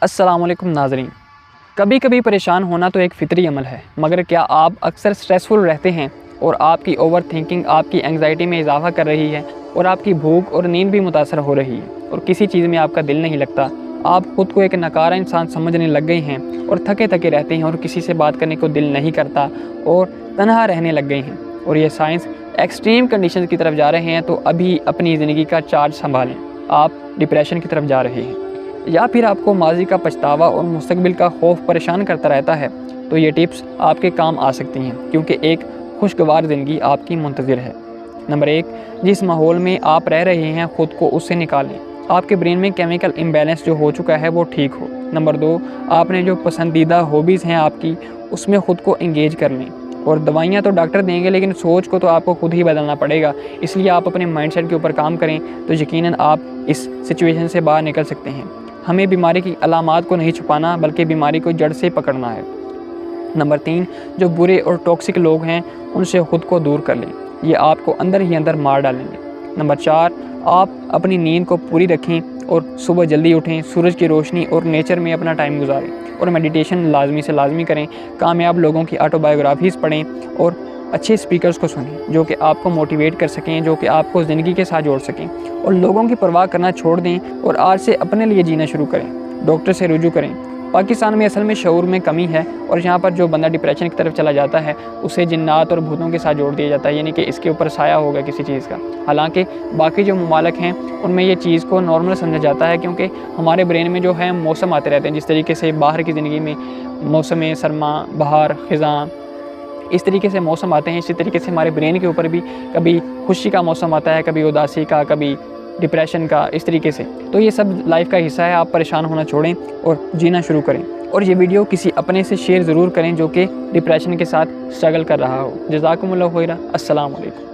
अस्सलामुअलैकुम नाज़रीन। कभी कभी परेशान होना तो एक फ़ितरी अमल है, मगर क्या आप अक्सर स्ट्रेसफुल रहते हैं और आपकी ओवर थिंकिंग आपकी एंग्जाइटी में इजाफ़ा कर रही है और आपकी भूख और नींद भी मुतासर हो रही है और किसी चीज़ में आपका दिल नहीं लगता। आप ख़ुद को एक नकारा इंसान समझने लग गए हैं और थके थके रहते हैं और किसी से बात करने को दिल नहीं करता और तन्हा रहने लग गए हैं और ये साइंस एक्सट्रीम कंडीशन की तरफ जा रहे हैं, तो अभी अपनी ज़िंदगी का चार्ज संभालें। आप डिप्रेशन की तरफ जा रहे हैं या फिर आपको माजी का पछतावा और मुस्तकबिल का खौफ परेशान करता रहता है, तो ये टिप्स आपके काम आ सकती हैं, क्योंकि एक खुशगवार ज़िंदगी आपकी मुंतज़िर है। नंबर 1, जिस माहौल में आप रह रहे हैं ख़ुद को उससे निकालें। आपके ब्रेन में केमिकल इम्बैलेंस जो हो चुका है वो ठीक हो। नंबर 2, आपने जो पसंदीदा हॉबीज़ हैं आपकी, उसमें ख़ुद को इंगेज कर लें। और दवाइयाँ तो डॉक्टर देंगे, लेकिन सोच को तो आपको खुद ही बदलना पड़ेगा। इसलिए आप अपने माइंडसेट के ऊपर काम करें तो यकीनन आप इस सिचुएशन से बाहर निकल सकते हैं। हमें बीमारी की अलामात को नहीं छुपाना, बल्कि बीमारी को जड़ से पकड़ना है। नंबर 3, जो बुरे और टॉक्सिक लोग हैं उनसे ख़ुद को दूर कर लें, ये आपको अंदर ही अंदर मार डालेंगे। नंबर 4, आप अपनी नींद को पूरी रखें और सुबह जल्दी उठें, सूरज की रोशनी और नेचर में अपना टाइम गुजारें और मेडिटेशन लाजमी से लाजमी करें। कामयाब लोगों की ऑटोबायोग्राफीज़ पढ़ें और अच्छे स्पीकर्स को सुनें जो कि आपको मोटिवेट कर सकें, जो कि आपको ज़िंदगी के साथ जोड़ सकें। और लोगों की परवाह करना छोड़ दें और आज से अपने लिए जीना शुरू करें। डॉक्टर से रुजू करें। पाकिस्तान में असल में शऊर में कमी है और यहाँ पर जो बंदा डिप्रेशन की तरफ चला जाता है उसे जिन्नात और भूतों के साथ जोड़ दिया जाता है, यानी कि इसके ऊपर साया होगा किसी चीज़ का। हालांकि बाकी जो ममालिक हैं उनमें ये चीज़ को नॉर्मल समझा जाता है, क्योंकि हमारे ब्रेन में जो है मौसम आते रहते हैं। जिस तरीके से बाहर की ज़िंदगी में मौसम सरमा, बहार, ख़िज़ां, इस तरीके से मौसम आते हैं, इसी तरीके से हमारे ब्रेन के ऊपर भी कभी खुशी का मौसम आता है, कभी उदासी का, कभी डिप्रेशन का, इस तरीके से। तो ये सब लाइफ का हिस्सा है। आप परेशान होना छोड़ें और जीना शुरू करें। और ये वीडियो किसी अपने से शेयर ज़रूर करें जो कि डिप्रेशन के साथ स्ट्रगल कर रहा हो। जज़ाकुमुल्लाह खैरा। अस्सलाम वालेकुम।